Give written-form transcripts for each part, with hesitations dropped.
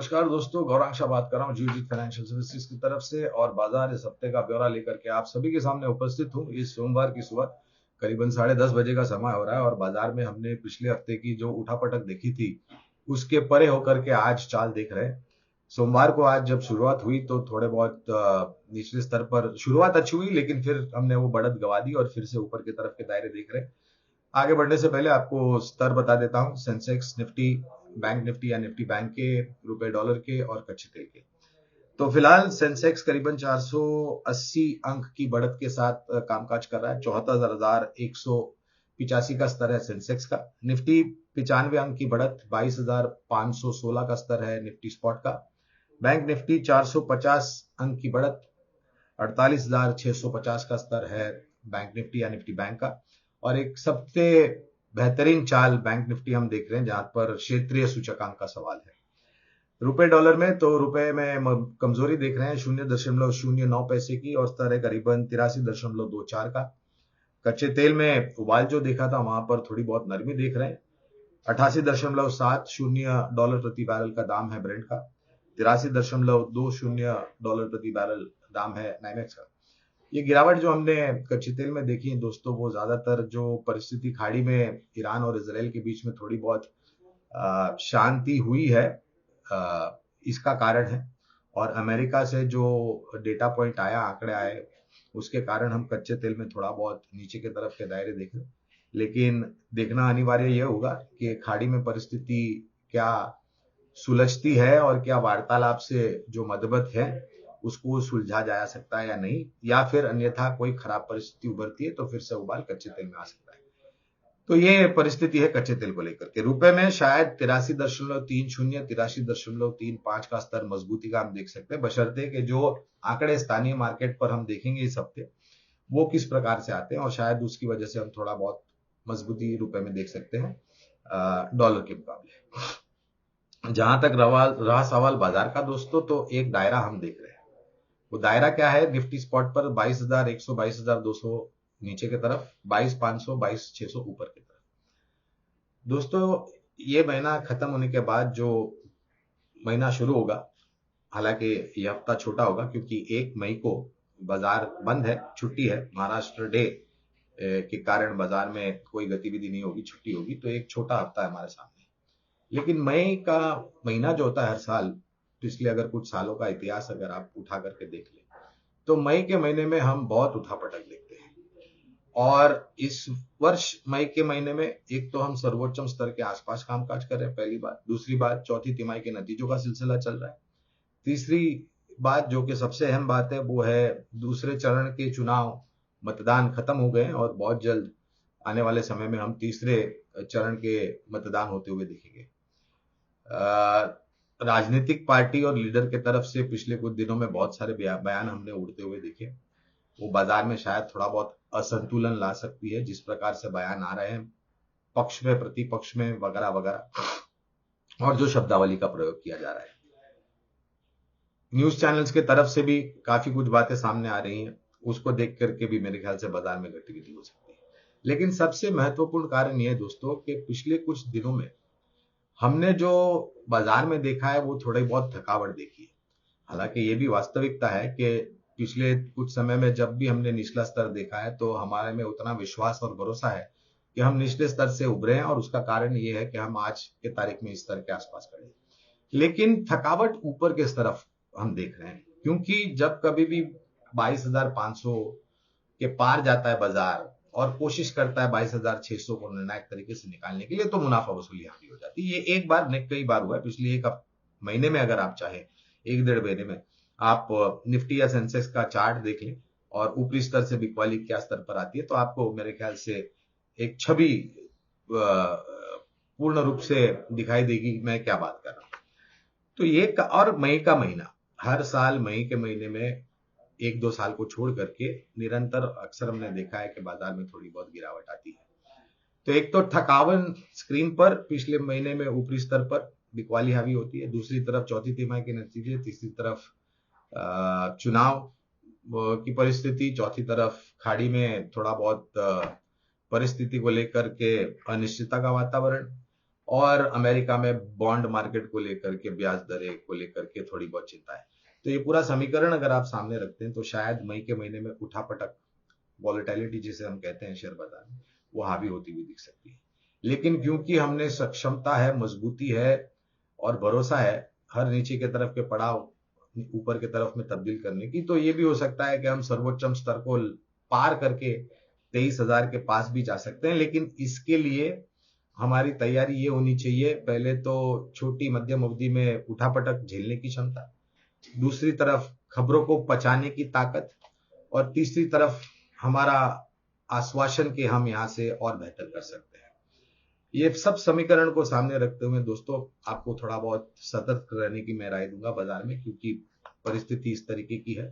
नमस्कार दोस्तों, गौरांग शाह बात कर रहा हूँ जीजीत फाइनेंशियल सर्विसेज की तरफ से और बाजार इस हफ्ते का ब्यौरा लेकर के आप सभी के सामने उपस्थित हूँ। इस सोमवार की सुबह करीबन 10:30 बजे का समय हो रहा है और बाजार में हमने पिछले हफ्ते की जो उठापटक देखी थी उसके परे होकर के आज चाल देख रहे हैं। सोमवार को आज जब शुरुआत हुई तो थोड़े बहुत निचले स्तर पर शुरुआत अच्छी हुई, लेकिन फिर हमने वो बढ़त गवा दी और फिर से ऊपर की तरफ के दायरे देख रहे हैं। आगे बढ़ने से पहले आपको स्तर बता देता हूं। सेंसेक्स, निफ्टी, बैंक निफ्टी या निफ्टी बैंक के, रुपए डॉलर के और कच्चे तेल के। तो फिलहाल सेंसेक्स करीबन 480 अंक की बढ़त के साथ कामकाज कर रहा है। 74,185 का स्तर है सेंसेक्स का। निफ्टी 95 अंक की बढ़त, 22,516 का स्तर है निफ्टी स्पॉट का। बैंक निफ्टी 450 अंक की बढ़त, 48,650 का स्तर है बैंक निफ्टी या निफ्टी बैंक का। और एक सबसे बेहतरीन चाल बैंक निफ्टी हम देख रहे हैं जहां पर क्षेत्रीय सूचकांक का सवाल है। रुपए डॉलर में तो रुपए में कमजोरी देख रहे हैं 0.09 पैसे की और स्तर है करीबन 83.24 का। कच्चे तेल में उबाल जो देखा था वहां पर थोड़ी बहुत नरमी देख रहे हैं। 88.70 डॉलर प्रति बैरल का दाम है ब्रेंट का। 83.20 डॉलर प्रति बैरल दाम है नाइमेक्स का। ये गिरावट जो हमने कच्चे तेल में देखी है दोस्तों, वो ज्यादातर जो परिस्थिति खाड़ी में ईरान और इजराइल के बीच में थोड़ी बहुत शांति हुई है, इसका कारण है। और अमेरिका से जो डेटा पॉइंट आया, आंकड़े आए, उसके कारण हम कच्चे तेल में थोड़ा बहुत नीचे की तरफ के दायरे देख रहे हैं। लेकिन देखना अनिवार्य यह होगा कि खाड़ी में परिस्थिति क्या सुलझती है और क्या वार्तालाप से जो मदबत है उसको सुलझा जा सकता है या नहीं, या फिर अन्यथा कोई खराब परिस्थिति उभरती है तो फिर से उबाल कच्चे तेल में आ सकता है। तो ये परिस्थिति है कच्चे तेल को लेकर के। रुपए में शायद 83.30 83.35 का स्तर मजबूती का हम देख सकते हैं, बशर्ते कि जो आंकड़े स्थानीय मार्केट पर हम देखेंगे इस हफ्ते वो किस प्रकार से आते हैं और शायद उसकी वजह से हम थोड़ा बहुत मजबूती रुपए में देख सकते हैं डॉलर के मुकाबले। जहां तक रहा सवाल बाजार का दोस्तों, तो एक दायरा हम देख रहे हैं। वो दायरा क्या है? निफ्टी स्पॉट पर 22,100 22,200 नीचे की तरफ, 22,500 22,600 ऊपर की तरफ। दोस्तों ये महीना खत्म होने के बाद जो महीना शुरू होगा, हालांकि ये हफ्ता छोटा होगा क्योंकि 1 मई को बाजार बंद है, छुट्टी है, महाराष्ट्र डे के कारण बाजार में कोई गतिविधि नहीं होगी, छुट्टी होगी, तो एक छोटा हफ्ता है हमारे सामने। लेकिन मई का महीना जो होता है हर साल, पिछले अगर कुछ सालों का इतिहास अगर आप उठा करके देख लें तो मई के महीने में हम बहुत उठापटक देखते हैं। और इस वर्ष मई के महीने में एक तो हम सर्वोच्चम स्तर के आसपास कामकाज कर रहे हैं, पहली बात। दूसरी बात, चौथी तिमाही के नतीजों का सिलसिला चल रहा है। तीसरी बात जो कि सबसे अहम बात है वो है दूसरे चरण के चुनाव, मतदान खत्म हो गए और बहुत जल्द आने वाले समय में हम तीसरे चरण के मतदान होते हुए देखेंगे। राजनीतिक पार्टी और लीडर के तरफ से पिछले कुछ दिनों में बहुत सारे बयान हमने उड़ते हुए देखे। वो बाजार में शायद थोड़ा बहुत असंतुलन ला सकती है, जिस प्रकार से बयान आ रहे हैं पक्ष में, प्रतिपक्ष में, वगैरह वगैरह, और जो शब्दावली का प्रयोग किया जा रहा है। न्यूज चैनल्स के तरफ से भी काफी कुछ बातें सामने आ रही हैं, उसको देख करके भी मेरे ख्याल से बाजार में गतिविधि हो सकती है। लेकिन सबसे महत्वपूर्ण कारण यह है दोस्तों कि पिछले कुछ दिनों में हमने जो बाजार में देखा है वो थोड़ी बहुत थकावट देखी है। हालांकि ये भी वास्तविकता है कि पिछले कुछ समय में जब भी हमने निचला स्तर देखा है तो हमारे में उतना विश्वास और भरोसा है कि हम निचले स्तर से उभरे हैं, और उसका कारण ये है कि हम आज के तारीख में इस स्तर के आसपास खड़े हैं। लेकिन थकावट ऊपर के तरफ हम देख रहे हैं, क्योंकि जब कभी भी 22,500 के पार जाता है बाजार और कोशिश करता है 22,600 को निर्णायक तरीके से निकालने के लिए, तो मुनाफा वसूली हावी हो जाती है। ये एक बार नहीं, कई बार हुआ है। पिछले एक महीने में अगर आप चाहें, 1-1.5 महीने में आप निफ्टी या सेंसेक्स का चार्ट देख लें और ऊपरी स्तर से बिकवाली क्या स्तर पर आती है, तो आपको मेरे ख्याल से एक छवि पूर्ण रूप से दिखाई देगी मैं क्या बात कर रहा हूं। तो ये और मई का महीना, हर साल मई के महीने में 1-2 साल को छोड़ करके निरंतर अक्सर हमने देखा है कि बाजार में थोड़ी बहुत गिरावट आती है। तो एक तो थकावन स्क्रीन पर पिछले महीने में ऊपरी स्तर पर बिकवाली हावी होती है, दूसरी तरफ चौथी तिमाही के नतीजे, तीसरी तरफ चुनाव की परिस्थिति, चौथी तरफ खाड़ी में थोड़ा बहुत परिस्थिति को लेकर के अनिश्चितता का वातावरण, और अमेरिका में बॉन्ड मार्केट को लेकर के, ब्याज दरें को लेकर के थोड़ी बहुत चिंता है। तो ये पूरा समीकरण अगर आप सामने रखते हैं तो शायद मई के महीने में उठापटक, वॉलेटिलिटी जिसे हम कहते हैं शेयर बाजार में, वो हावी होती हुई दिख सकती है। लेकिन क्योंकि हमने सक्षमता है, मजबूती है और भरोसा है हर नीचे के तरफ के पड़ाव ऊपर के तरफ में तब्दील करने की, तो ये भी हो सकता है कि हम सर्वोच्चम स्तर को पार करके 23,000 के पास भी जा सकते हैं। लेकिन इसके लिए हमारी तैयारी ये होनी चाहिए, पहले तो छोटी मध्यम अवधि में उठापटक झेलने की क्षमता, दूसरी तरफ खबरों को पचाने की ताकत, और तीसरी तरफ हमारा आश्वासन कि हम यहां से और बेहतर कर सकते हैं। ये सब समीकरण को सामने रखते हुए दोस्तों आपको थोड़ा बहुत सतर्क रहने की मैं राय दूंगा बाजार में, क्योंकि परिस्थिति इस तरीके की है।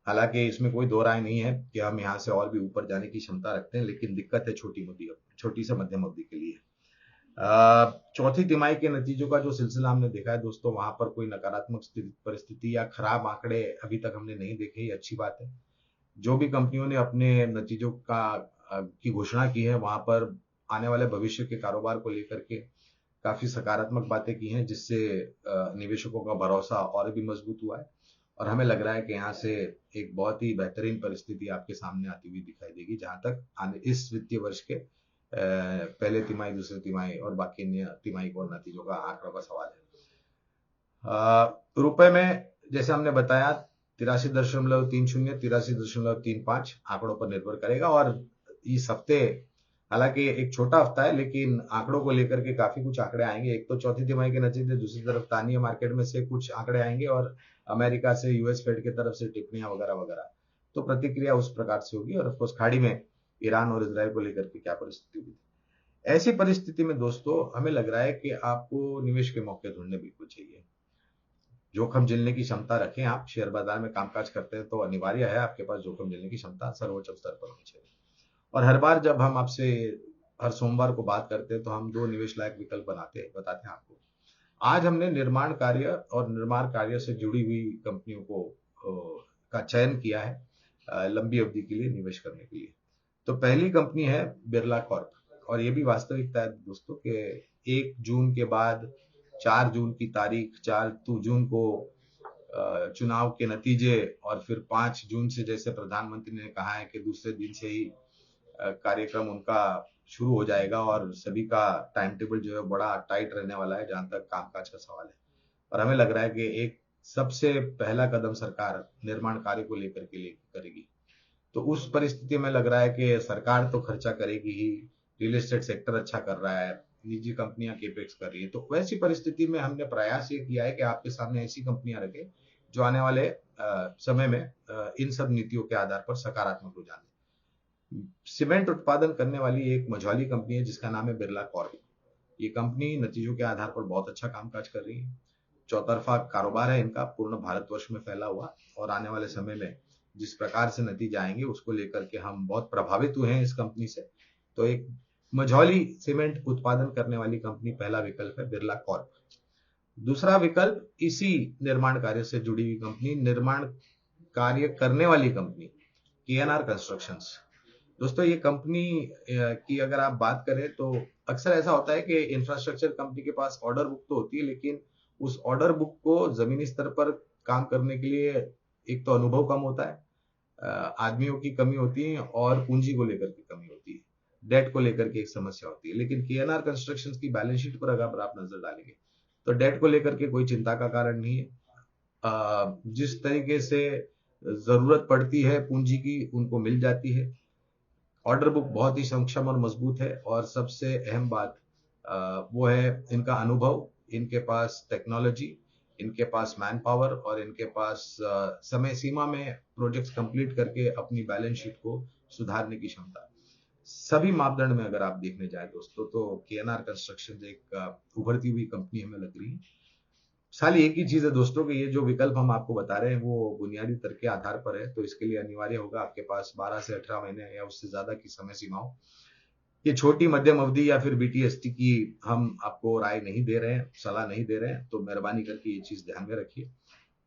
हालांकि इसमें कोई दो राय नहीं है कि हम यहाँ से और भी ऊपर जाने की क्षमता रखते हैं, लेकिन दिक्कत है छोटी से मध्यम अवधि के लिए। चौथी तिमाही के नतीजों का जो सिलसिला हमने देखा है दोस्तों, वहां पर कोई नकारात्मक परिस्थिति या खराब आंकड़े अभी तक हमने नहीं देखे, ये अच्छी बात है। जो भी कंपनियों ने अपने नतीजों की घोषणा की है, वहां पर आने वाले भविष्य के कारोबार को लेकर के काफी सकारात्मक बातें की हैं, जिससे निवेशकों का भरोसा और भी मजबूत हुआ है। और हमें लग रहा है कि यहाँ से एक बहुत ही बेहतरीन परिस्थिति आपके सामने आती हुई दिखाई देगी, जहां तक इस वित्तीय वर्ष के पहले तिमाही, दूसरे तिमाही और बाकी तिमाही को नतीजों का आंकड़ों का सवाल है। रुपए में जैसे हमने बताया 83.30, 83.35 आंकड़ों पर निर्भर करेगा। और इस हफ्ते, हालांकि एक छोटा हफ्ता है, लेकिन आंकड़ों को लेकर के काफी कुछ आंकड़े आएंगे। एक तो चौथी तिमाही के नतीजे, दूसरी तरफ स्थानीय मार्केट में से कुछ आंकड़े आएंगे, और अमेरिका से, यूएस फेड की तरफ से टिप्पणियां वगैरह वगैरह। तो प्रतिक्रिया उस प्रकार से होगी। और ऑफकोर्स खाड़ी में ईरान और इसराइल को लेकर के क्या परिस्थिति होगी। ऐसी परिस्थिति में दोस्तों हमें लग रहा है कि आपको निवेश के मौके ढूंढने बिल्कुल चाहिए। जोखिम झेलने की क्षमता रखें। आप शेयर बाजार में कामकाज करते हैं तो अनिवार्य है आपके पास जोखिम झेलने की क्षमता सर्वोच्च स्तर पर होनी चाहिए। और हर बार जब हम आपसे हर सोमवार को बात करते हैं तो हम दो निवेश लायक विकल्प बताते हैं आपको। आज हमने निर्माण कार्य और निर्माण कार्य से जुड़ी हुई कंपनियों का चयन किया है लंबी अवधि के लिए निवेश करने के लिए। तो पहली कंपनी है बिरला कॉर्प। और ये भी वास्तविकता है दोस्तों कि 1 जून के बाद 4 जून की तारीख, 4 जून को चुनाव के नतीजे, और फिर 5 जून से जैसे प्रधानमंत्री ने कहा है कि दूसरे दिन से ही कार्यक्रम उनका शुरू हो जाएगा, और सभी का टाइम टेबल जो है बड़ा टाइट रहने वाला है जहां तक कामकाज का सवाल है। और हमें लग रहा है कि एक सबसे पहला कदम सरकार निर्माण कार्य को लेकर के लिए करेगी। तो उस परिस्थिति में लग रहा है कि सरकार तो खर्चा करेगी ही, रियल एस्टेट सेक्टर अच्छा कर रहा है, निजी कंपनियां केपेक्स कर रही है। तो वैसी परिस्थिति में हमने प्रयास ये किया है कि आपके सामने ऐसी कंपनियां रखें जो आने वाले समय में इन सब नीतियों के आधार पर सकारात्मक रुझान है। सीमेंट उत्पादन करने वाली एक मझौली कंपनी है जिसका नाम है बिरला कॉर्प। ये कंपनी नतीजों के आधार पर बहुत अच्छा कामकाज कर रही है। चौतरफा कारोबार है इनका, पूर्ण भारतवर्ष में फैला हुआ। और आने वाले समय में जिस प्रकार से नतीजे आएंगे उसको लेकर के हम बहुत प्रभावित हुए हैं इस कंपनी से। तो एक मझौली सीमेंट उत्पादन करने वाली कंपनी पहला विकल्प है बिरला कॉर्प। दूसरा विकल्प इसी निर्माण कार्य से जुड़ी हुई कंपनी, निर्माण कार्य करने वाली कंपनी केएनआर कंस्ट्रक्शंस। दोस्तों ये कंपनी की अगर आप बात करें तो अक्सर ऐसा होता है कि इंफ्रास्ट्रक्चर कंपनी के पास ऑर्डर बुक तो होती है, लेकिन उस ऑर्डर बुक को जमीनी स्तर पर काम करने के लिए एक तो अनुभव कम होता है, आदमियों की कमी होती है, और पूंजी को लेकर की कमी होती है, डेट को लेकर के एक समस्या होती है। लेकिन केएनआर कंस्ट्रक्शंस की बैलेंस शीट पर अगर आप नजर डालेंगे तो डेट को लेकर के कोई चिंता का कारण नहीं है। जिस तरीके से जरूरत पड़ती है पूंजी की उनको मिल जाती है। ऑर्डर बुक बहुत ही सक्षम और मजबूत है। और सबसे अहम बात वो है इनका अनुभव, इनके पास टेक्नोलॉजी, इनके पास मैन पावर, और इनके पास समय सीमा में प्रोजेक्ट्स कंप्लीट करके अपनी बैलेंस शीट को सुधारने की क्षमता। सभी मापदंड में अगर आप देखने जाए दोस्तों तो केएनआर कंस्ट्रक्शन एक उभरती हुई कंपनी हमें लग रही है। साली एक ही चीज है दोस्तों कि ये जो विकल्प हम आपको बता रहे हैं वो बुनियादी तर्क के आधार पर है। तो इसके लिए अनिवार्य होगा आपके पास 12 से 18 महीने या उससे ज्यादा की समय सीमा हो। ये छोटी मध्यम अवधि या फिर बीटीएसटी की हम आपको राय नहीं दे रहे हैं, सलाह नहीं दे रहे हैं। तो मेहरबानी करके ये चीज ध्यान में रखिए।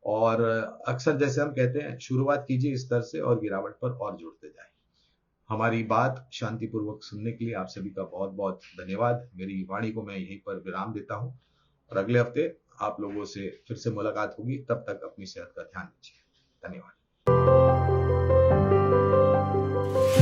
और अक्सर जैसे हम कहते हैं, शुरुआत कीजिए इस स्तर से और गिरावट पर और जुड़ते जाए। हमारी बात शांतिपूर्वक सुनने के लिए आप सभी का बहुत बहुत धन्यवाद। मेरी वाणी को मैं यहीं पर विराम देता हूं और अगले हफ्ते आप लोगों से फिर से मुलाकात होगी। तब तक अपनी सेहत का ध्यान रखिए।